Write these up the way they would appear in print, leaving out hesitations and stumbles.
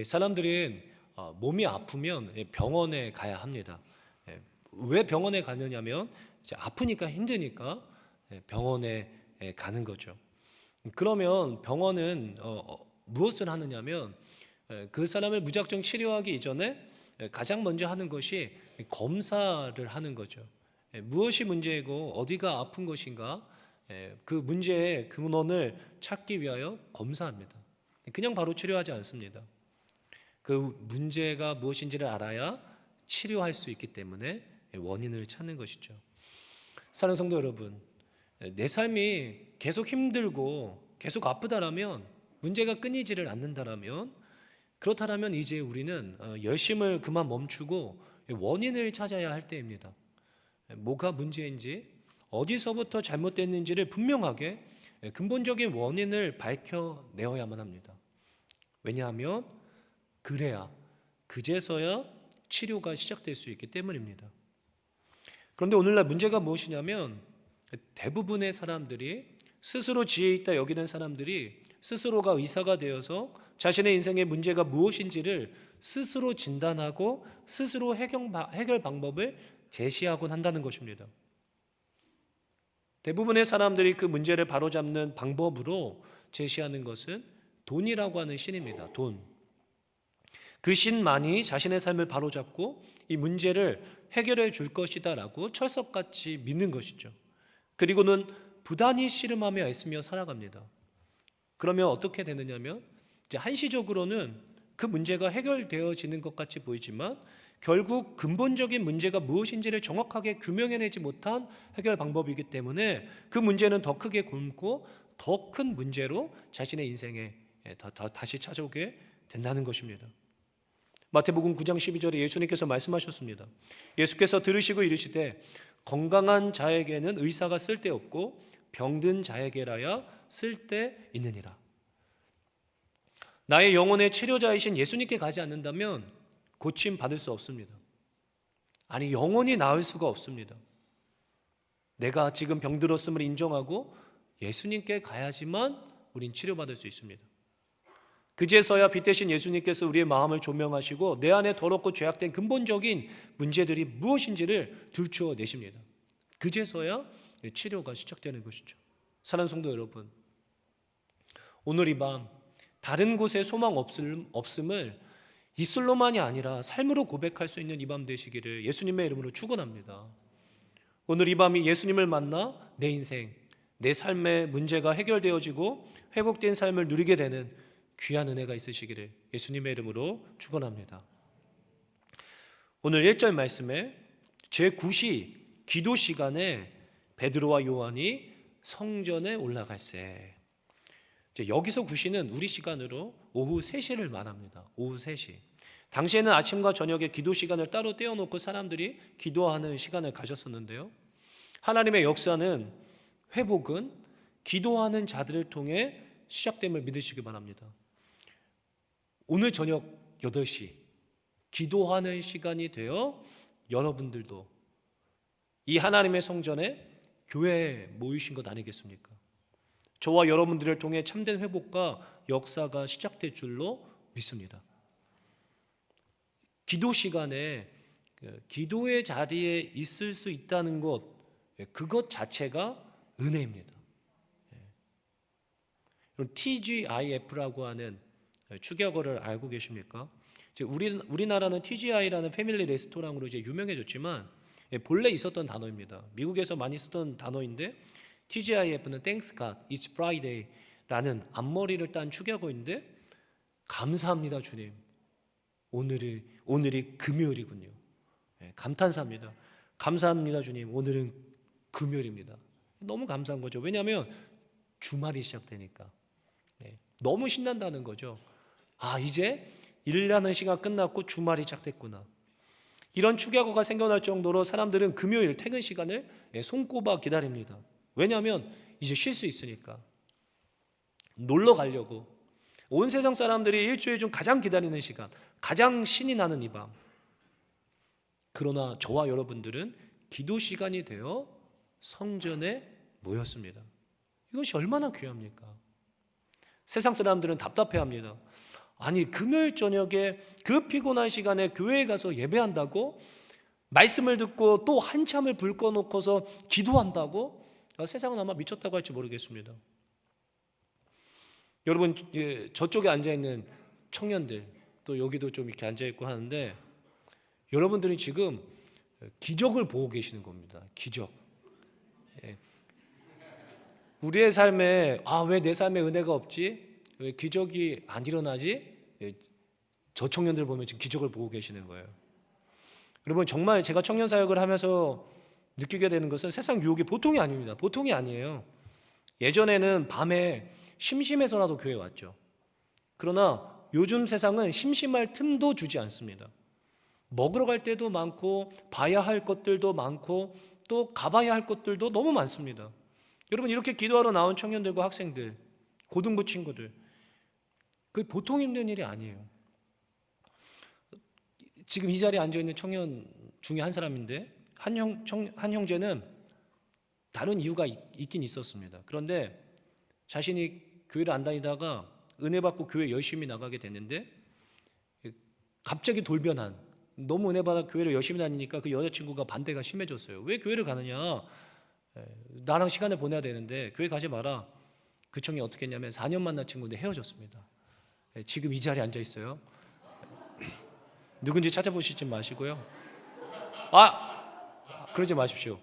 사람들은 몸이 아프면 병원에 가야 합니다. 왜 병원에 가느냐면 이제 아프니까 힘드니까 병원에 가는 거죠. 그러면 병원은 무엇을 하느냐면 그 사람을 무작정 치료하기 이전에 가장 먼저 하는 것이 검사를 하는 거죠. 무엇이 문제이고 어디가 아픈 것인가, 그 문제의 근원을 찾기 위하여 검사합니다. 그냥 바로 치료하지 않습니다. 그 문제가 무엇인지를 알아야 치료할 수 있기 때문에 원인을 찾는 것이죠. 사랑하는 성도 여러분, 내 삶이 계속 힘들고 계속 아프다라면, 문제가 끊이지를 않는다라면, 그렇다면 이제 우리는 열심을 그만 멈추고 원인을 찾아야 할 때입니다. 뭐가 문제인지, 어디서부터 잘못됐는지를 분명하게 근본적인 원인을 밝혀내어야만 합니다. 왜냐하면 그래야, 그제서야 치료가 시작될 수 있기 때문입니다. 그런데 오늘날 문제가 무엇이냐면, 대부분의 사람들이, 스스로 지혜 있다 여기는 사람들이 스스로가 의사가 되어서 자신의 인생의 문제가 무엇인지를 스스로 진단하고 스스로 해결 방법을 제시하곤 한다는 것입니다. 대부분의 사람들이 그 문제를 바로잡는 방법으로 제시하는 것은 돈이라고 하는 신입니다. 돈. 그 신만이 자신의 삶을 바로잡고 이 문제를 해결해 줄 것이다 라고 철석같이 믿는 것이죠. 그리고는 부단히 씨름하며 애쓰며 살아갑니다. 그러면 어떻게 되느냐면, 이제 한시적으로는 그 문제가 해결되어지는 것 같이 보이지만 결국 근본적인 문제가 무엇인지를 정확하게 규명해내지 못한 해결 방법이기 때문에 그 문제는 더 크게 굼고 더 큰 문제로 자신의 인생에 다시 찾아오게 된다는 것입니다. 마태복음 9장 12절에 예수님께서 말씀하셨습니다. 예수께서 들으시고 이르시되 건강한 자에게는 의사가 쓸데없고 병든 자에게라야 쓸데있느니라. 나의 영혼의 치료자이신 예수님께 가지 않는다면 고침 받을 수 없습니다. 아니, 영원히 나을 수가 없습니다. 내가 지금 병들었음을 인정하고 예수님께 가야지만 우린 치료받을 수 있습니다. 그제서야 빛 대신 예수님께서 우리의 마음을 조명하시고 내 안에 더럽고 죄악된 근본적인 문제들이 무엇인지를 들추어내십니다. 그제서야 치료가 시작되는 것이죠. 사랑하는 성도 여러분, 오늘 이 밤 다른 곳에 소망 없음을 입술로만이 아니라 삶으로 고백할 수 있는 이 밤 되시기를 예수님의 이름으로 축원합니다. 오늘 이 밤이 예수님을 만나 내 인생, 내 삶의 문제가 해결되어지고 회복된 삶을 누리게 되는 귀한 은혜가 있으시기를 예수님의 이름으로 축원합니다. 오늘 1절 말씀에 제9시 기도 시간에 베드로와 요한이 성전에 올라갈세. 여기서 9시는 우리 시간으로 오후 3시를 말합니다. 오후 3시. 당시에는 아침과 저녁에 기도 시간을 따로 떼어놓고 사람들이 기도하는 시간을 가졌었는데요. 하나님의 역사는, 회복은 기도하는 자들을 통해 시작됨을 믿으시기 바랍니다. 오늘 저녁 8시 기도하는 시간이 되어 여러분들도 이 하나님의 성전에, 교회에 모이신 것 아니겠습니까? 저와 여러분들을 통해 참된 회복과 역사가 시작될 줄로 믿습니다. 기도 시간에 기도의 자리에 있을 수 있다는 것, 그것 자체가 은혜입니다. TGIF라고 하는 축약어를 알고 계십니까? 우리나라는 TGI라는 패밀리 레스토랑으로 이제 유명해졌지만 본래 있었던 단어입니다. 미국에서 많이 쓰던 단어인데, TGIF는 Thanks God, It's Friday라는 앞머리를 딴 축약어인데, 감사합니다 주님, 오늘이 금요일이군요. 감탄사입니다. 감사합니다 주님, 오늘은 금요일입니다. 너무 감사한 거죠. 왜냐하면 주말이 시작되니까 너무 신난다는 거죠. 아, 이제 일하는 시간 끝났고 주말이 시작됐구나. 이런 축약어가 생겨날 정도로 사람들은 금요일 퇴근 시간을 손꼽아 기다립니다. 왜냐하면 이제 쉴 수 있으니까. 놀러 가려고. 온 세상 사람들이 일주일 중 가장 기다리는 시간, 가장 신이 나는 이 밤. 그러나 저와 여러분들은 기도 시간이 되어 성전에 모였습니다. 이것이 얼마나 귀합니까? 세상 사람들은 답답해합니다. 아니, 금요일 저녁에 그 피곤한 시간에 교회에 가서 예배한다고? 말씀을 듣고 또 한참을 불 꺼놓고서 기도한다고? 세상은 아마 미쳤다고 할지 모르겠습니다. 여러분, 저쪽에 앉아있는 청년들, 또 여기도 좀 이렇게 앉아있고 하는데, 여러분들이 지금 기적을 보고 계시는 겁니다. 기적. 우리의 삶에 왜 내 삶에 은혜가 없지? 왜 기적이 안 일어나지? 저 청년들 보면 지금 기적을 보고 계시는 거예요. 여러분, 정말 제가 청년 사역을 하면서 느끼게 되는 것은 세상 유혹이 보통이 아닙니다. 보통이 아니에요. 예전에는 밤에 심심해서라도 교회 왔죠. 그러나 요즘 세상은 심심할 틈도 주지 않습니다. 먹으러 갈 때도 많고 봐야 할 것들도 많고 또 가봐야 할 것들도 너무 많습니다. 여러분, 이렇게 기도하러 나온 청년들과 학생들, 고등부 친구들, 그게 보통 힘든 일이 아니에요. 지금 이 자리에 앉아있는 청년 중에 한 사람인데 한 형제는 다른 이유가 있긴 있었습니다. 그런데 자신이 교회를 안 다니다가 은혜 받고 교회 열심히 나가게 됐는데 갑자기 돌변한, 너무 은혜 받아 교회를 열심히 다니니까 그 여자친구가 반대가 심해졌어요. 왜 교회를 가느냐? 나랑 시간을 보내야 되는데 교회 가지 마라. 그 청년이 어떻게 했냐면 4년 만난 친구인데 헤어졌습니다. 지금 이 자리에 앉아 있어요. 누군지 찾아보시지 마시고요. 그러지 마십시오.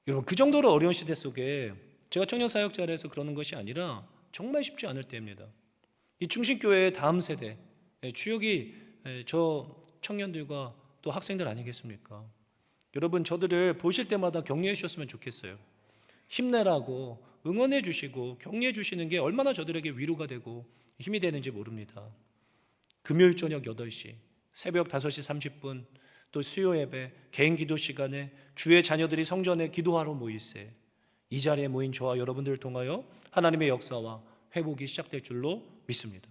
여러분, 그 정도로 어려운 시대 속에 제가 청년 사역자라서 그러는 것이 아니라 정말 쉽지 않을 때입니다. 이 충신교회의 다음 세대 주역이 저 청년들과 또 학생들 아니겠습니까? 여러분, 저들을 보실 때마다 격려해 주셨으면 좋겠어요. 힘내라고 응원해 주시고 격려해 주시는 게 얼마나 저들에게 위로가 되고 힘이 되는지 모릅니다. 금요일 저녁 8시, 새벽 5시 30분, 또 수요 예배, 개인 기도 시간에 주의 자녀들이 성전에 기도하러 모일세. 이 자리에 모인 저와 여러분들을 통하여 하나님의 역사와 회복이 시작될 줄로 믿습니다.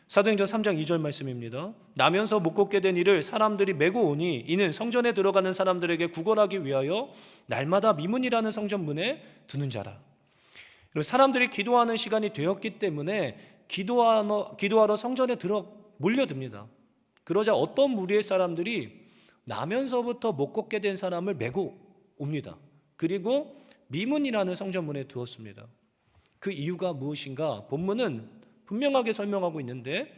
사도행전 3장 2절 말씀입니다. 나면서 못 걷게 된 이를 사람들이 메고 오니 이는 성전에 들어가는 사람들에게 구걸하기 위하여 날마다 미문이라는 성전 문에 두는 자라. 사람들이 기도하는 시간이 되었기 때문에 기도하러 성전에 몰려듭니다. 그러자 어떤 무리의 사람들이 나면서부터 못 걷게 된 사람을 메고 옵니다. 그리고 미문이라는 성전문에 두었습니다. 그 이유가 무엇인가? 본문은 분명하게 설명하고 있는데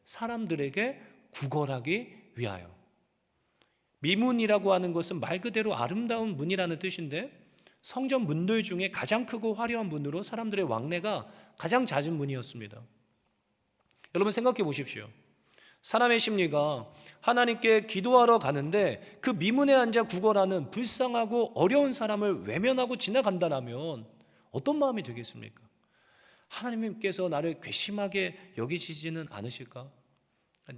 사람들에게 구걸하기 위하여. 미문이라고 하는 것은 말 그대로 아름다운 문이라는 뜻인데 성전 문들 중에 가장 크고 화려한 문으로 사람들의 왕래가 가장 잦은 문이었습니다. 여러분, 생각해 보십시오. 사람의 심리가 하나님께 기도하러 가는데 그 미문에 앉아 구걸하는 불쌍하고 어려운 사람을 외면하고 지나간다면 어떤 마음이 되겠습니까? 하나님께서 나를 괘씸하게 여기시지는 않으실까?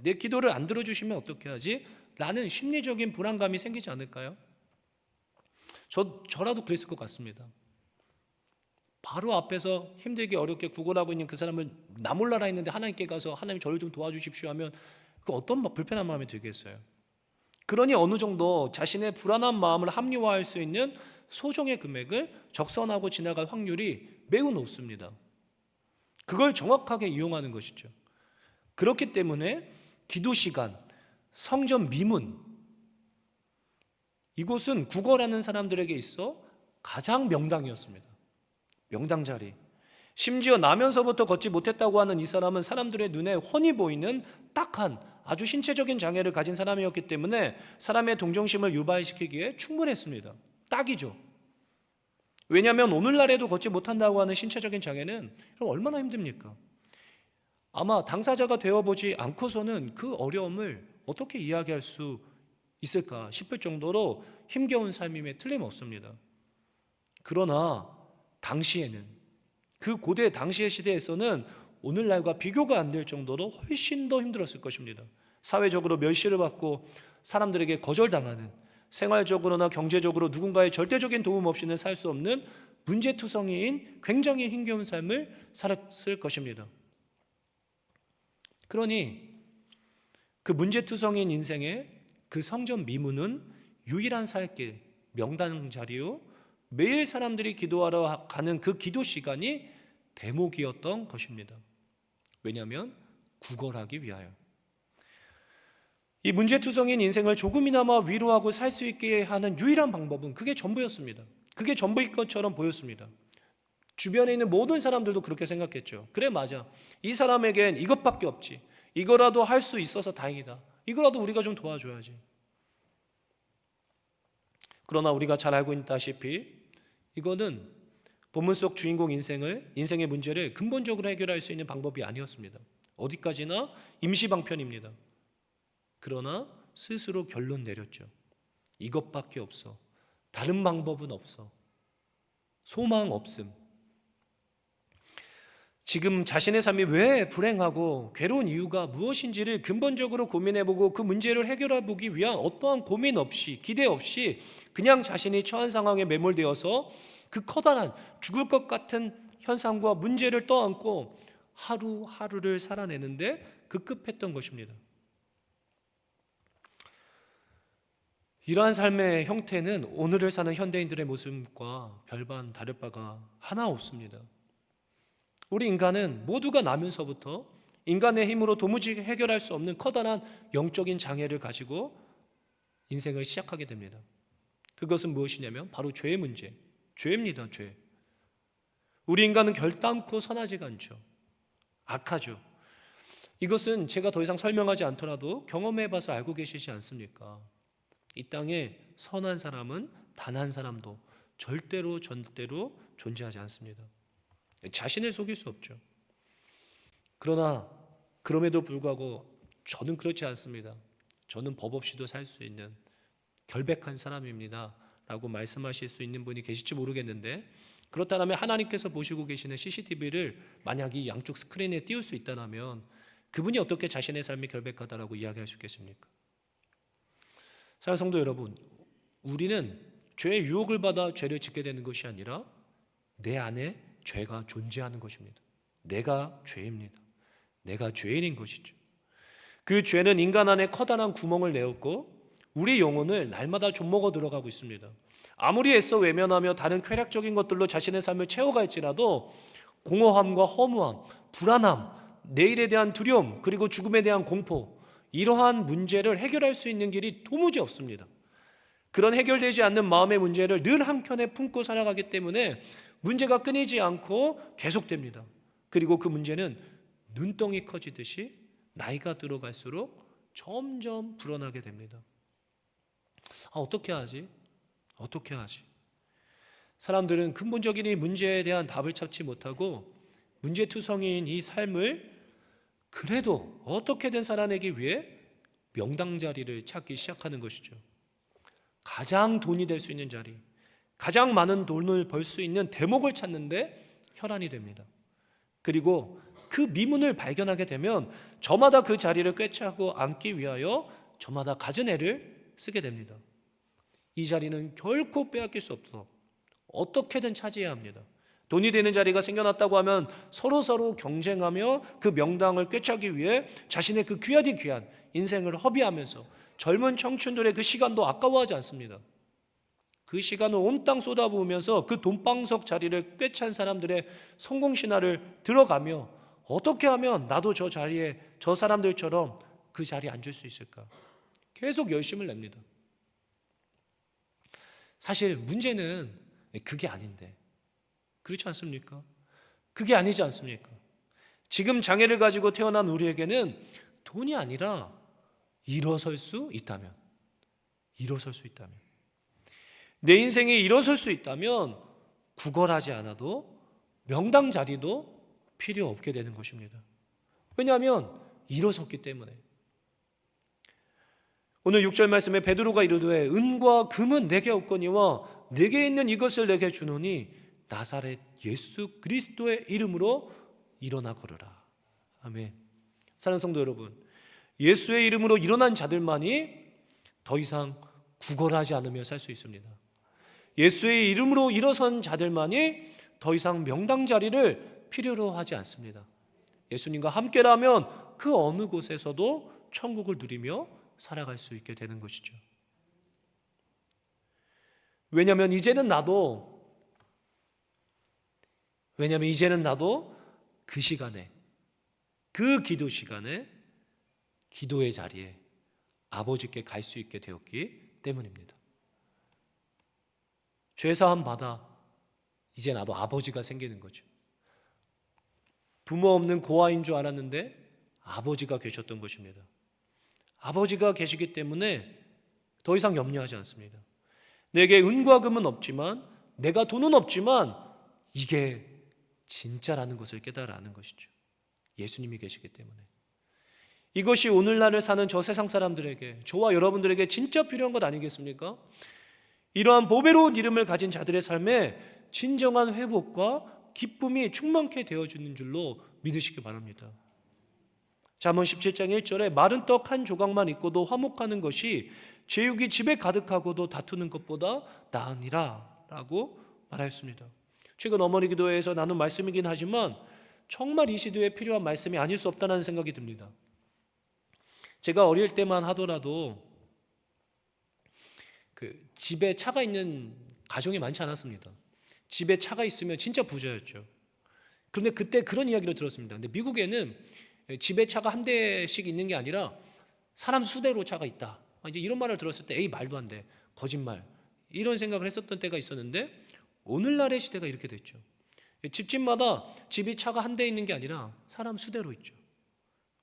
내 기도를 안 들어주시면 어떻게 하지? 라는 심리적인 불안감이 생기지 않을까요? 저라도 그랬을 것 같습니다. 바로 앞에서 힘들게 어렵게 구걸하고 있는 그 사람을 나 몰라라 했는데 하나님께 가서 하나님 저를 좀 도와주십시오 하면 그 어떤 불편한 마음이 들겠어요. 그러니 어느 정도 자신의 불안한 마음을 합리화할 수 있는 소정의 금액을 적선하고 지나갈 확률이 매우 높습니다. 그걸 정확하게 이용하는 것이죠. 그렇기 때문에 기도 시간, 성전 미문, 이곳은 구걸하는 사람들에게 있어 가장 명당이었습니다. 명당 자리. 심지어 나면서부터 걷지 못했다고 하는 이 사람은 사람들의 눈에 훤히 보이는 딱한 아주 신체적인 장애를 가진 사람이었기 때문에 사람의 동정심을 유발시키기에 충분했습니다. 딱이죠. 왜냐하면 오늘날에도 걷지 못한다고 하는 신체적인 장애는 얼마나 힘듭니까? 아마 당사자가 되어보지 않고서는 그 어려움을 어떻게 이야기할 수 있을까 싶을 정도로 힘겨운 삶임에 틀림없습니다. 그러나 당시에는, 그 고대 당시의 시대에서는 오늘날과 비교가 안 될 정도로 훨씬 더 힘들었을 것입니다. 사회적으로 멸시를 받고 사람들에게 거절당하는, 생활적으로나 경제적으로 누군가의 절대적인 도움 없이는 살 수 없는 문제투성이인 굉장히 힘겨운 삶을 살았을 것입니다. 그러니 그 문제투성이인 인생에 그 성전 미문은 유일한 살길, 명당 자리요, 매일 사람들이 기도하러 가는 그 기도 시간이 대목이었던 것입니다. 왜냐하면 구걸하기 위하여. 이 문제투성인 인생을 조금이나마 위로하고 살 수 있게 하는 유일한 방법은 그게 전부였습니다. 그게 전부일 것처럼 보였습니다. 주변에 있는 모든 사람들도 그렇게 생각했죠. 그래, 맞아. 이 사람에겐 이것밖에 없지. 이거라도 할 수 있어서 다행이다. 이거라도 우리가 좀 도와줘야지. 그러나 우리가 잘 알고 있다시피 이거는 본문 속 주인공 인생의 문제를 근본적으로 해결할 수 있는 방법이 아니었습니다. 어디까지나 임시방편입니다. 그러나 스스로 결론 내렸죠. 이것밖에 없어. 다른 방법은 없어. 소망 없음. 지금 자신의 삶이 왜 불행하고 괴로운 이유가 무엇인지를 근본적으로 고민해보고 그 문제를 해결해보기 위한 어떠한 고민 없이, 기대 없이 그냥 자신이 처한 상황에 매몰되어서 그 커다란 죽을 것 같은 현상과 문제를 떠안고 하루하루를 살아내는데 급급했던 것입니다. 이러한 삶의 형태는 오늘을 사는 현대인들의 모습과 별반 다를 바가 하나 없습니다. 우리 인간은 모두가 나면서부터 인간의 힘으로 도무지 해결할 수 없는 커다란 영적인 장애를 가지고 인생을 시작하게 됩니다. 그것은 무엇이냐면 바로 죄의 문제, 죄입니다. 죄. 우리 인간은 결단코 선하지가 않죠. 악하죠. 이것은 제가 더 이상 설명하지 않더라도 경험해봐서 알고 계시지 않습니까? 이 땅에 선한 사람은 단 한 사람도 절대로 존재하지 않습니다. 자신을 속일 수 없죠. 그러나 그럼에도 불구하고 저는 그렇지 않습니다. 저는 법 없이도 살 수 있는 결백한 사람입니다 라고 말씀하실 수 있는 분이 계실지 모르겠는데, 그렇다면 하나님께서 보시고 계시는 CCTV를 만약 이 양쪽 스크린에 띄울 수 있다면 그분이 어떻게 자신의 삶이 결백하다라고 이야기할 수 있겠습니까? 사랑하는 성도 여러분, 우리는 죄의 유혹을 받아 죄를 짓게 되는 것이 아니라 내 안에 죄가 존재하는 것입니다. 내가 죄입니다. 내가 죄인인 것이죠. 그 죄는 인간 안에 커다란 구멍을 내었고 우리 영혼을 날마다 좀먹어 들어가고 있습니다. 아무리 애써 외면하며 다른 쾌락적인 것들로 자신의 삶을 채워갈지라도 공허함과 허무함, 불안함, 내일에 대한 두려움, 그리고 죽음에 대한 공포, 이러한 문제를 해결할 수 있는 길이 도무지 없습니다. 그런 해결되지 않는 마음의 문제를 늘 한켠에 품고 살아가기 때문에 문제가 끊이지 않고 계속됩니다. 그리고 그 문제는 눈덩이 커지듯이 나이가 들어갈수록 점점 불어나게 됩니다. 어떻게 하지? 어떻게 하지? 사람들은 근본적인 이 문제에 대한 답을 찾지 못하고 문제투성이인 이 삶을 그래도 어떻게든 살아내기 위해 명당 자리를 찾기 시작하는 것이죠. 가장 돈이 될 수 있는 자리, 가장 많은 돈을 벌 수 있는 대목을 찾는데 혈안이 됩니다. 그리고 그 미문을 발견하게 되면 저마다 그 자리를 꿰차고 앉기 위하여 저마다 갖은 애를 쓰게 됩니다. 이 자리는 결코 빼앗길 수 없어 어떻게든 차지해야 합니다. 돈이 되는 자리가 생겨났다고 하면 서로 경쟁하며 그 명당을 꿰차기 위해 자신의 그 귀하디 귀한 인생을 허비하면서 젊은 청춘들의 그 시간도 아까워하지 않습니다. 그 시간을 온 땅 쏟아부으면서 그 돈방석 자리를 꿰찬 사람들의 성공신화를 들어가며 어떻게 하면 나도 저 자리에 저 사람들처럼 그 자리에 앉을 수 있을까? 계속 열심을 냅니다. 사실 문제는 그게 아닌데, 그렇지 않습니까? 그게 아니지 않습니까? 지금 장애를 가지고 태어난 우리에게는 돈이 아니라 일어설 수 있다면, 내 인생이 일어설 수 있다면 구걸하지 않아도 명당 자리도 필요 없게 되는 것입니다. 왜냐하면 일어섰기 때문에. 오늘 6절 말씀에 베드로가 이르되 은과 금은 내게 없거니와 내게 있는 이것을 내게 주노니 나사렛 예수 그리스도의 이름으로 일어나 걸으라. 아멘. 사랑하는 성도 여러분, 예수의 이름으로 일어난 자들만이 더 이상 구걸하지 않으며 살 수 있습니다. 예수의 이름으로 일어선 자들만이 더 이상 명당 자리를 필요로 하지 않습니다. 예수님과 함께라면 그 어느 곳에서도 천국을 누리며 살아갈 수 있게 되는 것이죠. 왜냐하면 이제는 나도 그 시간에, 그 기도 시간에, 기도의 자리에 아버지께 갈 수 있게 되었기 때문입니다. 죄사함 받아 이제 나도 아버지가 생기는 거죠. 부모 없는 고아인 줄 알았는데 아버지가 계셨던 것입니다. 아버지가 계시기 때문에 더 이상 염려하지 않습니다. 내게 은과 금은 없지만, 내가 돈은 없지만 이게 진짜라는 것을 깨달아는 것이죠. 예수님이 계시기 때문에. 이것이 오늘날을 사는 저 세상 사람들에게, 저와 여러분들에게 진짜 필요한 것 아니겠습니까? 이러한 보배로운 이름을 가진 자들의 삶에 진정한 회복과 기쁨이 충만케 되어주는 줄로 믿으시기 바랍니다. 잠언 17장 1절에 마른 떡 한 조각만 있고도 화목하는 것이 제육이 집에 가득하고도 다투는 것보다 나으니라 라고 말하였습니다. 최근 어머니 기도회에서 나눈 말씀이긴 하지만 정말 이 시대에 필요한 말씀이 아닐 수 없다는 생각이 듭니다. 제가 어릴 때만 하더라도 집에 차가 있는 가정이 많지 않았습니다. 집에 차가 있으면 진짜 부자였죠. 그런데 그때 그런 이야기를 들었습니다. 근데 미국에는 집에 차가 한 대씩 있는 게 아니라 사람 수대로 차가 있다. 이제 이런 말을 들었을 때 에이 말도 안 돼. 거짓말. 이런 생각을 했었던 때가 있었는데 오늘날의 시대가 이렇게 됐죠. 집집마다 집이 차가 한 대 있는 게 아니라 사람 수대로 있죠.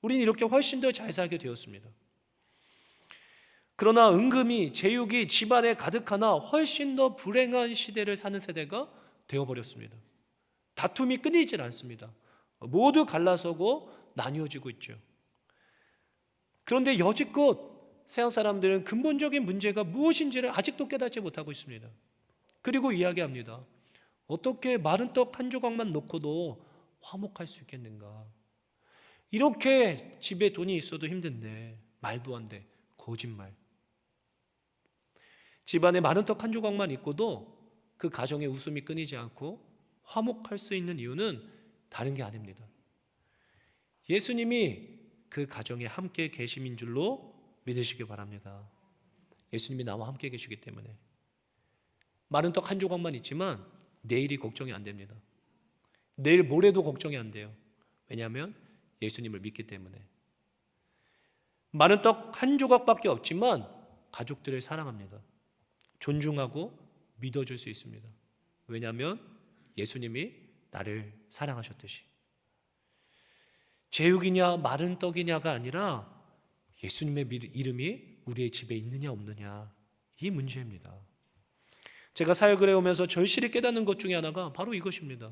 우리는 이렇게 훨씬 더 잘 살게 되었습니다. 그러나 은금이 제육이 집안에 가득하나 훨씬 더 불행한 시대를 사는 세대가 되어버렸습니다. 다툼이 끊이질 않습니다. 모두 갈라서고 나뉘어지고 있죠. 그런데 여지껏 세상 사람들은 근본적인 문제가 무엇인지를 아직도 깨닫지 못하고 있습니다. 그리고 이야기합니다. 어떻게 마른 떡 한 조각만 놓고도 화목할 수 있겠는가? 이렇게 집에 돈이 있어도 힘든데 말도 안 돼. 거짓말. 집안에 마른 떡 한 조각만 있고도 그 가정의 웃음이 끊이지 않고 화목할 수 있는 이유는 다른 게 아닙니다. 예수님이 그 가정에 함께 계심인 줄로 믿으시기 바랍니다. 예수님이 나와 함께 계시기 때문에 마른 떡 한 조각만 있지만 내일이 걱정이 안 됩니다. 내일 모레도 걱정이 안 돼요. 왜냐하면 예수님을 믿기 때문에. 마른 떡 한 조각밖에 없지만 가족들을 사랑합니다. 존중하고 믿어줄 수 있습니다. 왜냐하면 예수님이 나를 사랑하셨듯이. 제육이냐 마른 떡이냐가 아니라 예수님의 이름이 우리의 집에 있느냐 없느냐, 이 문제입니다. 제가 사역을 해오면서 절실히 깨닫는 것 중에 하나가 바로 이것입니다.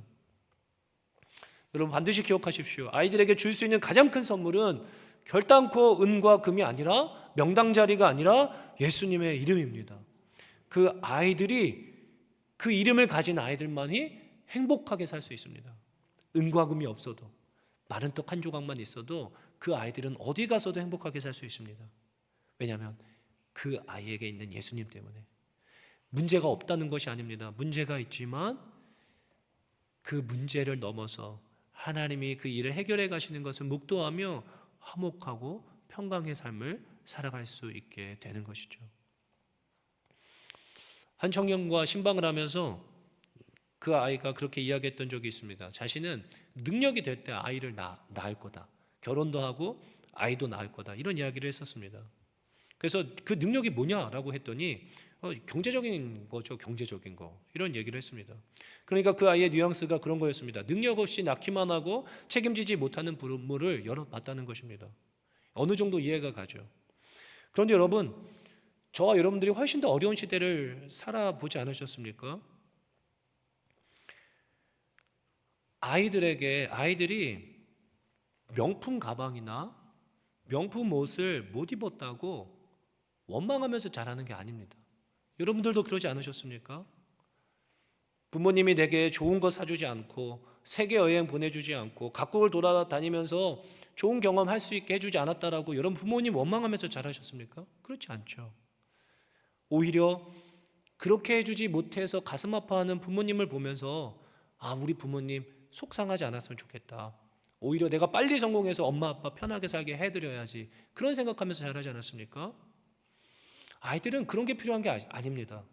여러분 반드시 기억하십시오. 아이들에게 줄 수 있는 가장 큰 선물은 결단코 은과 금이 아니라, 명당 자리가 아니라 예수님의 이름입니다. 그 아이들이, 그 이름을 가진 아이들만이 행복하게 살 수 있습니다. 은과 금이 없어도, 마른 떡 한 조각만 있어도 그 아이들은 어디 가서도 행복하게 살 수 있습니다. 왜냐하면 그 아이에게 있는 예수님 때문에. 문제가 없다는 것이 아닙니다. 문제가 있지만 그 문제를 넘어서 하나님이 그 일을 해결해 가시는 것을 묵도하며 화목하고 평강의 삶을 살아갈 수 있게 되는 것이죠. 한 청년과 신방을 하면서 그 아이가 그렇게 이야기했던 적이 있습니다. 자신은 능력이 될 때 아이를 낳을 거다. 결혼도 하고 아이도 낳을 거다. 이런 이야기를 했었습니다. 그래서 그 능력이 뭐냐라고 했더니 경제적인 거죠. 경제적인 거. 이런 얘기를 했습니다. 그러니까 그 아이의 뉘앙스가 그런 거였습니다. 능력 없이 낳기만 하고 책임지지 못하는 부모를 열어봤다는 것입니다. 어느 정도 이해가 가죠. 그런데 여러분, 저와 여러분들이 훨씬 더 어려운 시대를 살아보지 않으셨습니까? 아이들이 명품 가방이나 명품 옷을 못 입었다고 원망하면서 자라는 게 아닙니다. 여러분들도 그러지 않으셨습니까? 부모님이 내게 좋은 거 사주지 않고 세계 여행 보내주지 않고 각국을 돌아다니면서 좋은 경험할 수 있게 해주지 않았다라고 여러분 부모님 원망하면서 자라셨습니까? 그렇지 않죠. 오히려 그렇게 해주지 못해서 가슴 아파하는 부모님을 보면서 우리 부모님 속상하지 않았으면 좋겠다. 오히려 내가 빨리 성공해서 엄마 아빠 편하게 살게 해드려야지, 그런 생각하면서 잘하지 않았습니까? 아이들은 그런 게 필요한 게 아닙니다.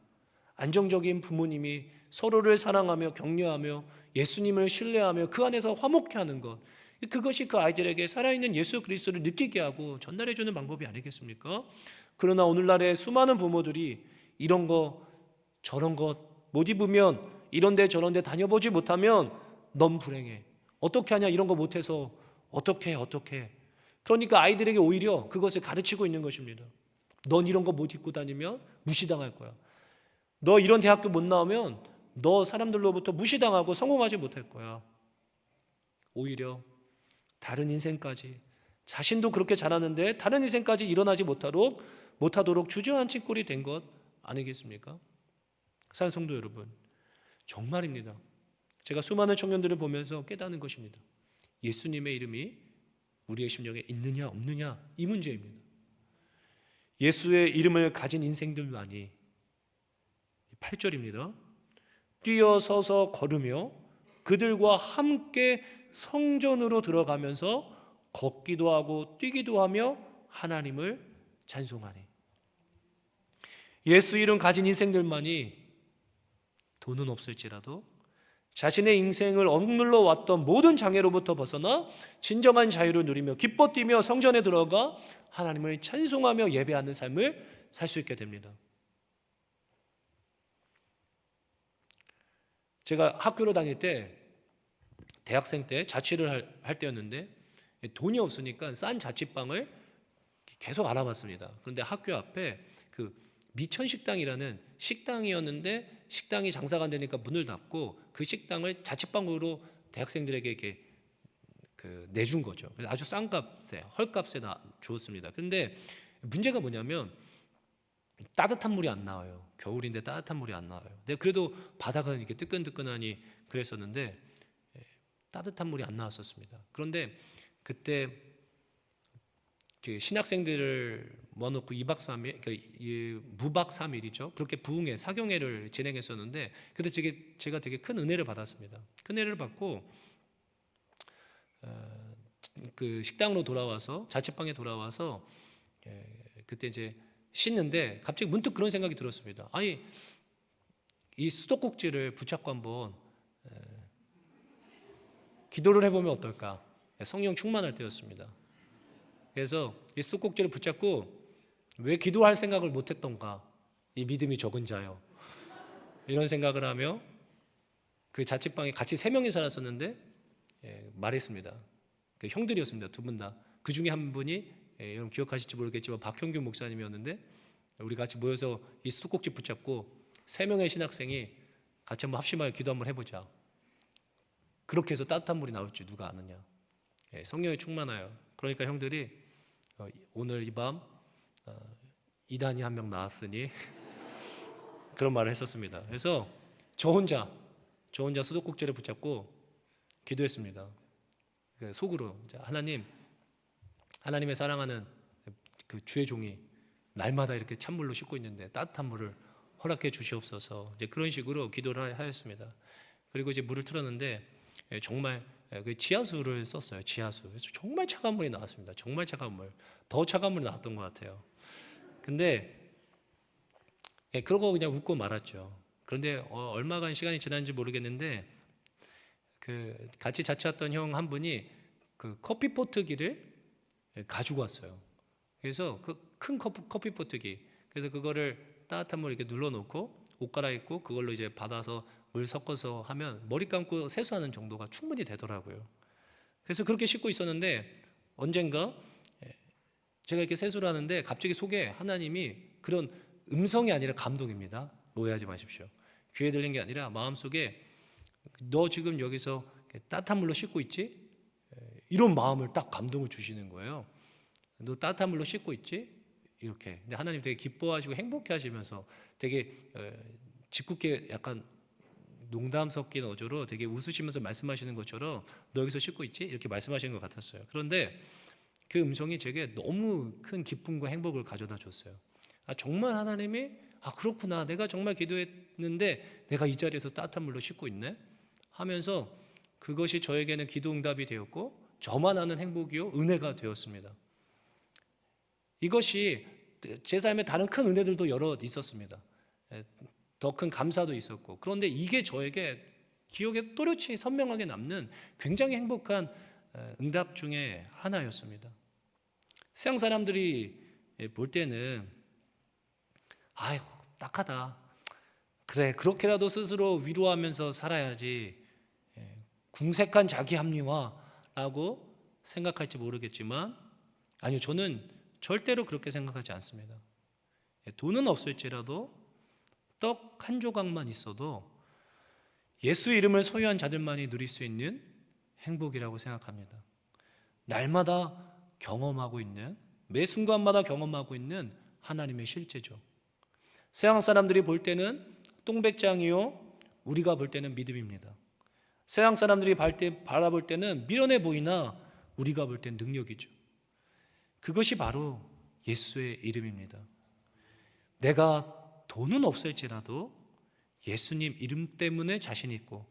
안정적인 부모님이 서로를 사랑하며 격려하며 예수님을 신뢰하며 그 안에서 화목해 하는 것, 그것이 그 아이들에게 살아있는 예수 그리스도를 느끼게 하고 전달해 주는 방법이 아니겠습니까? 그러나 오늘날의 수많은 부모들이 이런 거 저런 것 못 입으면, 이런데 저런데 다녀보지 못하면 넌 불행해, 어떻게 하냐, 이런 거 못해서 어떻게 그러니까 아이들에게 오히려 그것을 가르치고 있는 것입니다. 넌 이런 거 못 입고 다니면 무시당할 거야, 너 이런 대학교 못 나오면 너 사람들로부터 무시당하고 성공하지 못할 거야. 오히려 다른 인생까지, 자신도 그렇게 잘하는데 다른 인생까지 일어나지 못하도록 주저앉힌 꼴이 된 것 아니겠습니까? 사랑하는 성도 여러분, 정말입니다. 제가 수많은 청년들을 보면서 깨닫는 것입니다. 예수님의 이름이 우리의 심령에 있느냐 없느냐, 이 문제입니다. 예수의 이름을 가진 인생들만이, 8절입니다. 뛰어서서 걸으며 그들과 함께 성전으로 들어가면서 걷기도 하고 뛰기도 하며 하나님을 찬송하니. 예수 이름 가진 인생들만이 돈은 없을지라도 자신의 인생을 억눌러 왔던 모든 장애로부터 벗어나 진정한 자유를 누리며 기뻐 뛰며 성전에 들어가 하나님을 찬송하며 예배하는 삶을 살 수 있게 됩니다. 제가 학교로 다닐 때, 대학생 때 자취를 할 때였는데 돈이 없으니까 싼 자취방을 계속 알아봤습니다. 그런데 학교 앞에 그 미천식당이라는 식당이었는데, 식당이 장사가 안 되니까 문을 닫고 그 식당을 자취방으로 대학생들에게 이렇게 내준 거죠. 그래서 아주 싼 값에, 헐값에 줬습니다. 그런데 문제가 뭐냐면 따뜻한 물이 안 나와요. 겨울인데 따뜻한 물이 안 나와요. 근데 그래도 바닥은 이렇게 뜨끈뜨끈하니 그랬었는데 따뜻한 물이 안 나왔었습니다. 그런데 그때 신학생들을 모아놓고 2박 3일, 무박 3일이죠. 그렇게 부흥회, 사경회를 진행했었는데, 그때 제가 되게 큰 은혜를 받았습니다. 큰 은혜를 받고 그 식당으로 돌아와서, 자취방에 돌아와서 그때 이제 씻는데 갑자기 문득 그런 생각이 들었습니다. 아니, 이 수도꼭지를 붙잡고 한번 기도를 해보면 어떨까? 성령 충만할 때였습니다. 그래서 이 수도꼭지를 붙잡고 왜 기도할 생각을 못했던가, 이 믿음이 적은 자요, 이런 생각을 하며 그 자취방에 같이 3명이 살았었는데 말했습니다. 그 형들이었습니다. 2분 다. 그 중에 한 분이 여러분 기억하실지 모르겠지만 박형균 목사님이었는데, 우리 같이 모여서 이 수도꼭지 붙잡고 3명의 신학생이 같이 한번 합심하여 기도 한번 해보자. 그렇게 해서 따뜻한 물이 나올 줄 누가 아느냐. 성령이 충만하여. 그러니까 형들이 오늘 이 밤 이단이 한 명 나왔으니 그런 말을 했었습니다. 그래서 저 혼자 수도꼭지를 붙잡고 기도했습니다. 속으로, 하나님의 사랑하는 그 주의 종이 날마다 이렇게 찬물로 씻고 있는데 따뜻한 물을 허락해 주시옵소서. 이제 그런 식으로 기도를 하였습니다. 그리고 이제 물을 틀었는데 정말 그 지하수를 썼어요. 지하수. 그래서 정말 차가운 물이 나왔습니다. 정말 차가운 물. 더 차가운 물이 나왔던 것 같아요. 근데 그러고 그냥 웃고 말았죠. 그런데 얼마간 시간이 지났는지 모르겠는데 그 같이 자취했던 형 한 분이 그 커피 포트기를 가지고 왔어요. 그래서 그 큰 커피 포트기, 그래서 그거를 따뜻한 물 이렇게 눌러놓고 옷 갈아입고 그걸로 이제 받아서 물 섞어서 하면 머리 감고 세수하는 정도가 충분히 되더라고요. 그래서 그렇게 씻고 있었는데 언젠가 제가 이렇게 세수를 하는데 갑자기 속에 하나님이, 그런 음성이 아니라 감동입니다. 오해하지 마십시오. 귀에 들린 게 아니라 마음속에 너 지금 여기서 따뜻한 물로 씻고 있지? 이런 마음을 딱 감동을 주시는 거예요. 너 따뜻한 물로 씻고 있지? 이렇게. 근데 하나님 되게 기뻐하시고 행복해 하시면서 되게 짓궂게 약간 농담 섞인 어조로 되게 웃으시면서 말씀하시는 것처럼 너 여기서 씻고 있지? 이렇게 말씀하시는 것 같았어요. 그런데 그 음성이 제게 너무 큰 기쁨과 행복을 가져다 줬어요. 정말 하나님이 그렇구나, 내가 정말 기도했는데 내가 이 자리에서 따뜻한 물로 씻고 있네 하면서 그것이 저에게는 기도 응답이 되었고 저만 아는 행복이요 은혜가 되었습니다. 이것이 제 삶에 다른 큰 은혜들도 여러 있었습니다. 더 큰 감사도 있었고, 그런데 이게 저에게 기억에 또렷이 선명하게 남는 굉장히 행복한 응답 중에 하나였습니다. 세상 사람들이 볼 때는 아이고 딱하다, 그래 그렇게라도 스스로 위로하면서 살아야지, 궁색한 자기 합리화라고 생각할지 모르겠지만, 아니요, 저는 절대로 그렇게 생각하지 않습니다. 돈은 없을지라도 떡 한 조각만 있어도 예수 이름을 소유한 자들만이 누릴 수 있는 행복이라고 생각합니다. 날마다 경험하고 있는, 매 순간마다 경험하고 있는 하나님의 실제죠. 세상 사람들이 볼 때는 똥배짱이요, 우리가 볼 때는 믿음입니다. 세상 사람들이 바라볼 때는 미련해 보이나 우리가 볼 때는 능력이죠. 그것이 바로 예수의 이름입니다. 내가 돈은 없을지라도 예수님 이름 때문에 자신 있고,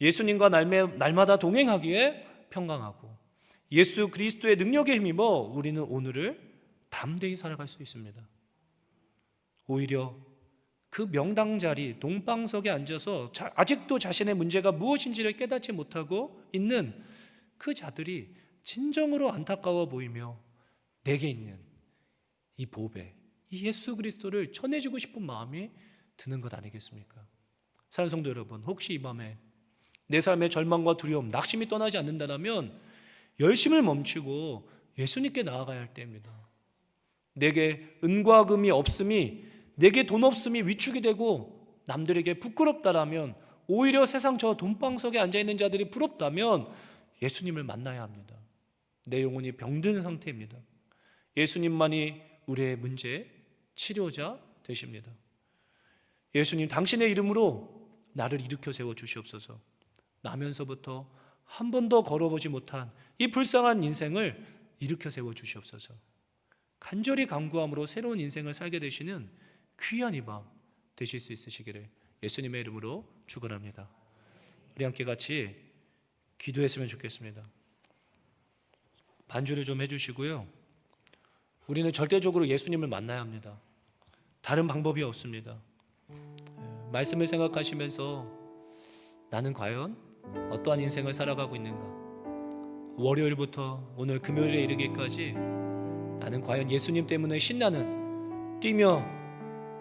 예수님과 날마다 동행하기에 평강하고, 예수 그리스도의 능력에 힘입어 우리는 오늘을 담대히 살아갈 수 있습니다. 오히려 그 명당 자리 동방석에 앉아서 아직도 자신의 문제가 무엇인지를 깨닫지 못하고 있는 그 자들이 진정으로 안타까워 보이며 내게 있는 이 보배, 이 예수 그리스도를 전해주고 싶은 마음이 드는 것 아니겠습니까? 사랑하는 성도 여러분, 혹시 이 밤에 내 삶의 절망과 두려움, 낙심이 떠나지 않는다면 열심을 멈추고 예수님께 나아가야 할 때입니다. 내게 은과 금이 없음이, 내게 돈 없음이 위축이 되고 남들에게 부끄럽다라면, 오히려 세상 저 돈방석에 앉아있는 자들이 부럽다면 예수님을 만나야 합니다. 내 영혼이 병든 상태입니다. 예수님만이 우리의 문제 치료자 되십니다. 예수님, 당신의 이름으로 나를 일으켜 세워 주시옵소서. 나면서부터 한 번도 걸어보지 못한 이 불쌍한 인생을 일으켜 세워 주시옵소서. 간절히 간구함으로 새로운 인생을 살게 되시는 귀한 이 밤 되실 수 있으시기를 예수님의 이름으로 축원합니다. 우리 함께 같이 기도했으면 좋겠습니다. 반주를 좀 해주시고요. 우리는 절대적으로 예수님을 만나야 합니다. 다른 방법이 없습니다. 말씀을 생각하시면서 나는 과연 어떠한 인생을 살아가고 있는가? 월요일부터 오늘 금요일에 이르기까지 나는 과연 예수님 때문에 신나는, 뛰며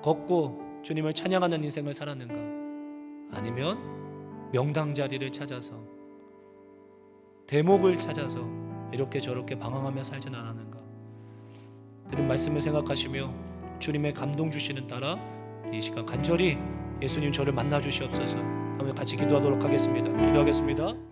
걷고 주님을 찬양하는 인생을 살았는가? 아니면 명당 자리를 찾아서, 대목을 찾아서 이렇게 저렇게 방황하며 살진 않았는가? 들은 말씀을 생각하시며 주님의 감동 주시는 따라 이 시간 간절히 예수님 저를 만나 주시옵소서 하며 같이 기도하도록 하겠습니다. 기도하겠습니다.